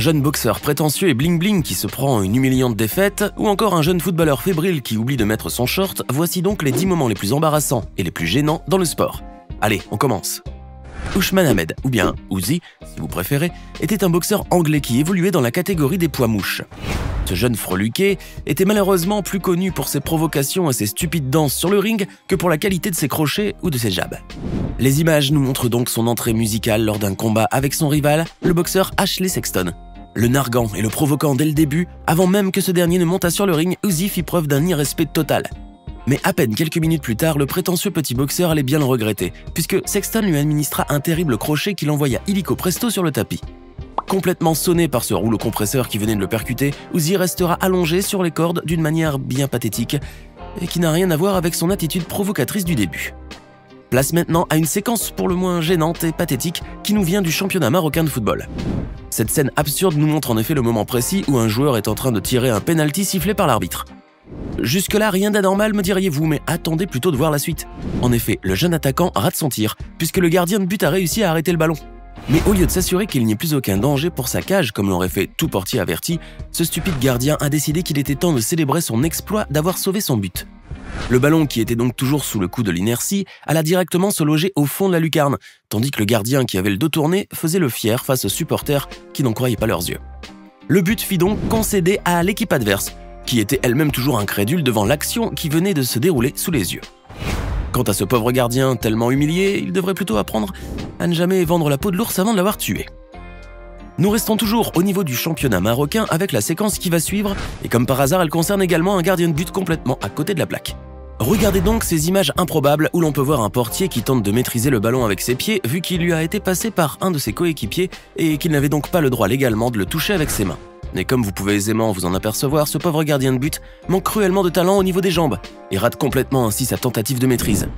jeune boxeur prétentieux et bling-bling qui se prend une humiliante défaite, ou encore un jeune footballeur fébrile qui oublie de mettre son short, voici donc les 10 moments les plus embarrassants et les plus gênants dans le sport. Allez, on commence. Ousmane Ahmed, ou bien Uzi, si vous préférez, était un boxeur anglais qui évoluait dans la catégorie des poids mouches. Ce jeune freluquet était malheureusement plus connu pour ses provocations et ses stupides danses sur le ring que pour la qualité de ses crochets ou de ses jabs. Les images nous montrent donc son entrée musicale lors d'un combat avec son rival, le boxeur Ashley Sexton. Le narguant et le provoquant dès le début, avant même que ce dernier ne montât sur le ring, Uzi fit preuve d'un irrespect total. Mais à peine quelques minutes plus tard, le prétentieux petit boxeur allait bien le regretter, puisque Sexton lui administra un terrible crochet qui l'envoya illico presto sur le tapis. Complètement sonné par ce rouleau compresseur qui venait de le percuter, Uzi restera allongé sur les cordes d'une manière bien pathétique, et qui n'a rien à voir avec son attitude provocatrice du début. Place maintenant à une séquence pour le moins gênante et pathétique qui nous vient du championnat marocain de football. Cette scène absurde nous montre en effet le moment précis où un joueur est en train de tirer un penalty sifflé par l'arbitre. Jusque-là, rien d'anormal me diriez-vous, mais attendez plutôt de voir la suite. En effet, le jeune attaquant rate son tir, puisque le gardien de but a réussi à arrêter le ballon. Mais au lieu de s'assurer qu'il n'y ait plus aucun danger pour sa cage, comme l'aurait fait tout portier averti, ce stupide gardien a décidé qu'il était temps de célébrer son exploit d'avoir sauvé son but. Le ballon, qui était donc toujours sous le coup de l'inertie, alla directement se loger au fond de la lucarne, tandis que le gardien qui avait le dos tourné faisait le fier face aux supporters qui n'en croyaient pas leurs yeux. Le but fit donc concéder à l'équipe adverse, qui était elle-même toujours incrédule devant l'action qui venait de se dérouler sous les yeux. Quant à ce pauvre gardien tellement humilié, il devrait plutôt apprendre à ne jamais vendre la peau de l'ours avant de l'avoir tué. Nous restons toujours au niveau du championnat marocain avec la séquence qui va suivre, et comme par hasard, elle concerne également un gardien de but complètement à côté de la plaque. Regardez donc ces images improbables où l'on peut voir un portier qui tente de maîtriser le ballon avec ses pieds vu qu'il lui a été passé par un de ses coéquipiers et qu'il n'avait donc pas le droit légalement de le toucher avec ses mains. Mais comme vous pouvez aisément vous en apercevoir, ce pauvre gardien de but manque cruellement de talent au niveau des jambes et rate complètement ainsi sa tentative de maîtrise.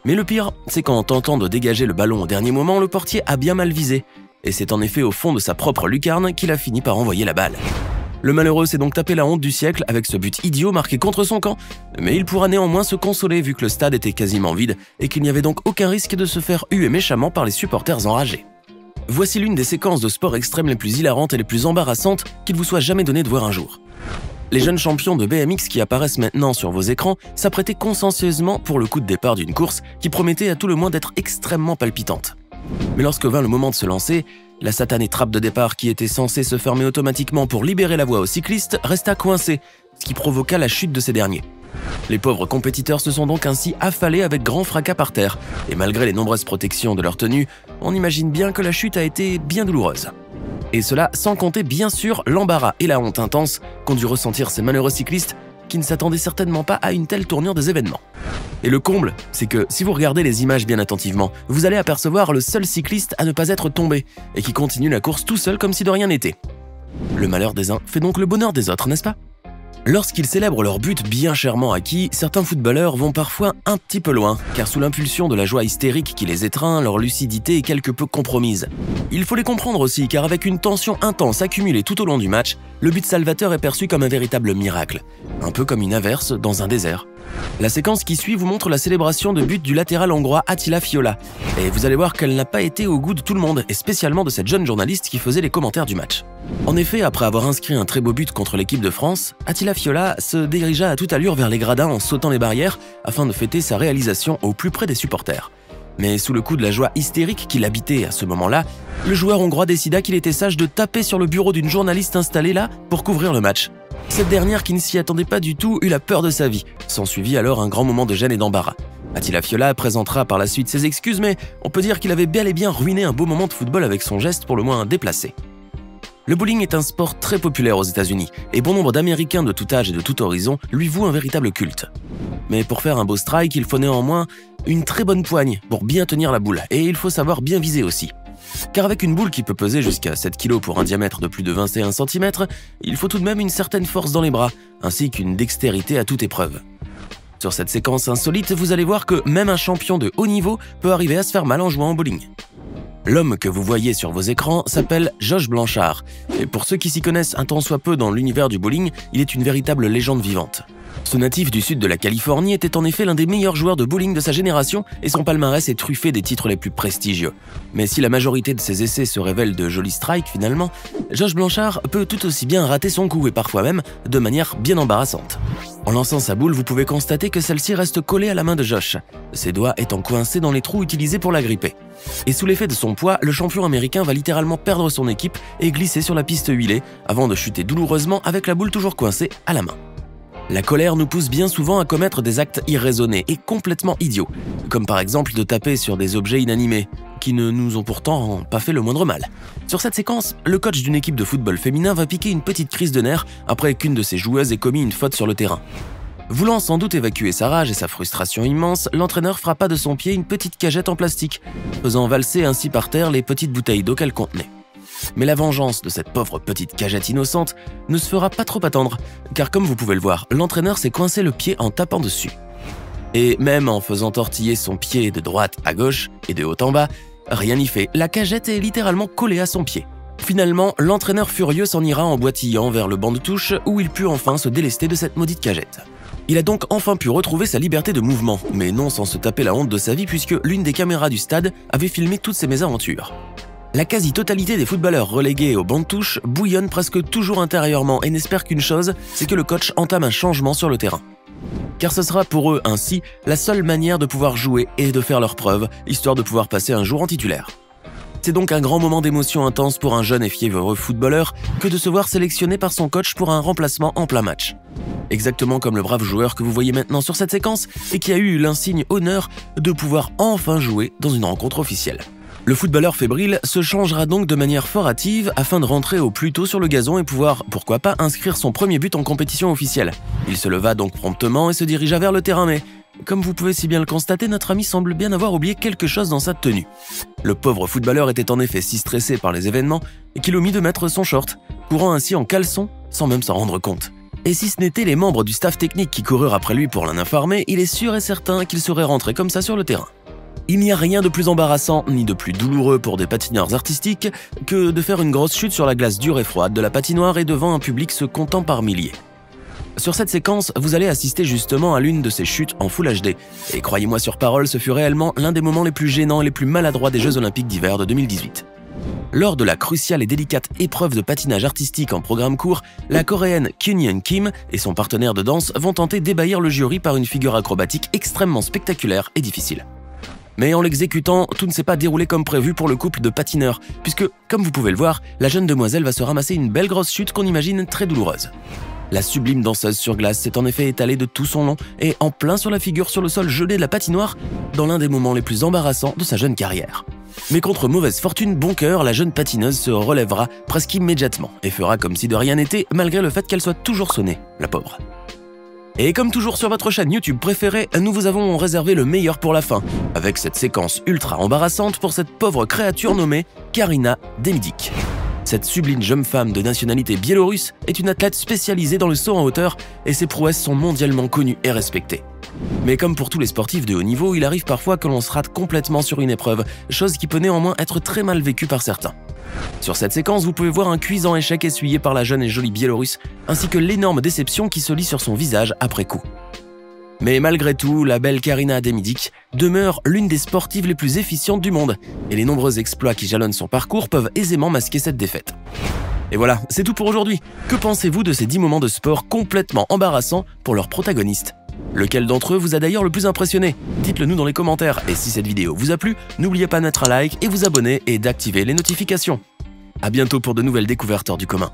Mais le pire, c'est qu'en tentant de dégager le ballon au dernier moment, le portier a bien mal visé. Et c'est en effet au fond de sa propre lucarne qu'il a fini par envoyer la balle. Le malheureux s'est donc tapé la honte du siècle avec ce but idiot marqué contre son camp, mais il pourra néanmoins se consoler vu que le stade était quasiment vide et qu'il n'y avait donc aucun risque de se faire huer méchamment par les supporters enragés. Voici l'une des séquences de sport extrême les plus hilarantes et les plus embarrassantes qu'il vous soit jamais donné de voir un jour. Les jeunes champions de BMX qui apparaissent maintenant sur vos écrans s'apprêtaient consciencieusement pour le coup de départ d'une course qui promettait à tout le moins d'être extrêmement palpitante. Mais lorsque vint le moment de se lancer, la satanée trappe de départ qui était censée se fermer automatiquement pour libérer la voie aux cyclistes resta coincée, ce qui provoqua la chute de ces derniers. Les pauvres compétiteurs se sont donc ainsi affalés avec grand fracas par terre, et malgré les nombreuses protections de leur tenue, on imagine bien que la chute a été bien douloureuse. Et cela sans compter bien sûr l'embarras et la honte intense qu'ont dû ressentir ces malheureux cyclistes qui ne s'attendaient certainement pas à une telle tournure des événements. Et le comble, c'est que si vous regardez les images bien attentivement, vous allez apercevoir le seul cycliste à ne pas être tombé, et qui continue la course tout seul comme si de rien n'était. Le malheur des uns fait donc le bonheur des autres, n'est-ce pas ? Lorsqu'ils célèbrent leur but bien chèrement acquis, certains footballeurs vont parfois un petit peu loin, car sous l'impulsion de la joie hystérique qui les étreint, leur lucidité est quelque peu compromise. Il faut les comprendre aussi, car avec une tension intense accumulée tout au long du match, le but salvateur est perçu comme un véritable miracle, un peu comme une averse dans un désert. La séquence qui suit vous montre la célébration de but du latéral hongrois Attila Fiola, et vous allez voir qu'elle n'a pas été au goût de tout le monde, et spécialement de cette jeune journaliste qui faisait les commentaires du match. En effet, après avoir inscrit un très beau but contre l'équipe de France, Attila Fiola se dirigea à toute allure vers les gradins en sautant les barrières afin de fêter sa réalisation au plus près des supporters. Mais sous le coup de la joie hystérique qui l'habitait à ce moment-là, le joueur hongrois décida qu'il était sage de taper sur le bureau d'une journaliste installée là pour couvrir le match. Cette dernière, qui ne s'y attendait pas du tout, eut la peur de sa vie. S'ensuivit alors un grand moment de gêne et d'embarras. Attila Fiola présentera par la suite ses excuses, mais on peut dire qu'il avait bel et bien ruiné un beau moment de football avec son geste pour le moins déplacé. Le bowling est un sport très populaire aux États-Unis, et bon nombre d'Américains de tout âge et de tout horizon lui vouent un véritable culte. Mais pour faire un beau strike, il faut néanmoins une très bonne poigne pour bien tenir la boule, et il faut savoir bien viser aussi. Car avec une boule qui peut peser jusqu'à 7 kg pour un diamètre de plus de 21 cm, il faut tout de même une certaine force dans les bras, ainsi qu'une dextérité à toute épreuve. Sur cette séquence insolite, vous allez voir que même un champion de haut niveau peut arriver à se faire mal en jouant au bowling. L'homme que vous voyez sur vos écrans s'appelle Josh Blanchard, et pour ceux qui s'y connaissent un tant soit peu dans l'univers du bowling, il est une véritable légende vivante. Ce natif du sud de la Californie était en effet l'un des meilleurs joueurs de bowling de sa génération et son palmarès est truffé des titres les plus prestigieux. Mais si la majorité de ses essais se révèlent de jolis strikes finalement, Josh Blanchard peut tout aussi bien rater son coup et parfois même de manière bien embarrassante. En lançant sa boule, vous pouvez constater que celle-ci reste collée à la main de Josh, ses doigts étant coincés dans les trous utilisés pour la gripper. Et sous l'effet de son poids, le champion américain va littéralement perdre son équipe et glisser sur la piste huilée avant de chuter douloureusement avec la boule toujours coincée à la main. La colère nous pousse bien souvent à commettre des actes irraisonnés et complètement idiots, comme par exemple de taper sur des objets inanimés, qui ne nous ont pourtant pas fait le moindre mal. Sur cette séquence, le coach d'une équipe de football féminin va piquer une petite crise de nerfs après qu'une de ses joueuses ait commis une faute sur le terrain. Voulant sans doute évacuer sa rage et sa frustration immense, l'entraîneur frappa de son pied une petite cagette en plastique, faisant valser ainsi par terre les petites bouteilles d'eau qu'elle contenait. Mais la vengeance de cette pauvre petite cagette innocente ne se fera pas trop attendre, car comme vous pouvez le voir, l'entraîneur s'est coincé le pied en tapant dessus. Et même en faisant tortiller son pied de droite à gauche et de haut en bas, rien n'y fait, la cagette est littéralement collée à son pied. Finalement, l'entraîneur furieux s'en ira en boitillant vers le banc de touche où il put enfin se délester de cette maudite cagette. Il a donc enfin pu retrouver sa liberté de mouvement, mais non sans se taper la honte de sa vie puisque l'une des caméras du stade avait filmé toutes ses mésaventures. La quasi-totalité des footballeurs relégués au banc de touche bouillonnent presque toujours intérieurement et n'espèrent qu'une chose, c'est que le coach entame un changement sur le terrain. Car ce sera pour eux ainsi la seule manière de pouvoir jouer et de faire leurs preuves, histoire de pouvoir passer un jour en titulaire. C'est donc un grand moment d'émotion intense pour un jeune et fiévreux footballeur que de se voir sélectionné par son coach pour un remplacement en plein match. Exactement comme le brave joueur que vous voyez maintenant sur cette séquence et qui a eu l'insigne honneur de pouvoir enfin jouer dans une rencontre officielle. Le footballeur fébrile se changera donc de manière fort hâtive afin de rentrer au plus tôt sur le gazon et pouvoir, pourquoi pas, inscrire son premier but en compétition officielle. Il se leva donc promptement et se dirigea vers le terrain mais, comme vous pouvez si bien le constater, notre ami semble bien avoir oublié quelque chose dans sa tenue. Le pauvre footballeur était en effet si stressé par les événements qu'il omit de mettre son short, courant ainsi en caleçon sans même s'en rendre compte. Et si ce n'étaient les membres du staff technique qui coururent après lui pour l'en informer, il est sûr et certain qu'il serait rentré comme ça sur le terrain. Il n'y a rien de plus embarrassant ni de plus douloureux pour des patineurs artistiques que de faire une grosse chute sur la glace dure et froide de la patinoire et devant un public se comptant par milliers. Sur cette séquence, vous allez assister justement à l'une de ces chutes en Full HD, et croyez-moi sur parole, ce fut réellement l'un des moments les plus gênants et les plus maladroits des Jeux Olympiques d'hiver de 2018. Lors de la cruciale et délicate épreuve de patinage artistique en programme court, la coréenne Kyunyeon Kim et son partenaire de danse vont tenter d'ébahir le jury par une figure acrobatique extrêmement spectaculaire et difficile. Mais en l'exécutant, tout ne s'est pas déroulé comme prévu pour le couple de patineurs, puisque, comme vous pouvez le voir, la jeune demoiselle va se ramasser une belle grosse chute qu'on imagine très douloureuse. La sublime danseuse sur glace s'est en effet étalée de tout son long et en plein sur la figure sur le sol gelé de la patinoire dans l'un des moments les plus embarrassants de sa jeune carrière. Mais contre mauvaise fortune, bon cœur, la jeune patineuse se relèvera presque immédiatement et fera comme si de rien n'était malgré le fait qu'elle soit toujours sonnée, la pauvre. Et comme toujours sur votre chaîne YouTube préférée, nous vous avons réservé le meilleur pour la fin, avec cette séquence ultra embarrassante pour cette pauvre créature nommée Karina Demidyk. Cette sublime jeune femme de nationalité biélorusse est une athlète spécialisée dans le saut en hauteur et ses prouesses sont mondialement connues et respectées. Mais comme pour tous les sportifs de haut niveau, il arrive parfois que l'on se rate complètement sur une épreuve, chose qui peut néanmoins être très mal vécue par certains. Sur cette séquence, vous pouvez voir un cuisant échec essuyé par la jeune et jolie biélorusse, ainsi que l'énorme déception qui se lit sur son visage après coup. Mais malgré tout, la belle Karina Demidyk demeure l'une des sportives les plus efficientes du monde, et les nombreux exploits qui jalonnent son parcours peuvent aisément masquer cette défaite. Et voilà, c'est tout pour aujourd'hui. Que pensez-vous de ces 10 moments de sport complètement embarrassants pour leurs protagonistes ? Lequel d'entre eux vous a d'ailleurs le plus impressionné? Dites-le nous dans les commentaires, et si cette vidéo vous a plu, n'oubliez pas de mettre un like et vous abonner et d'activer les notifications. A bientôt pour de nouvelles découvertes hors du commun.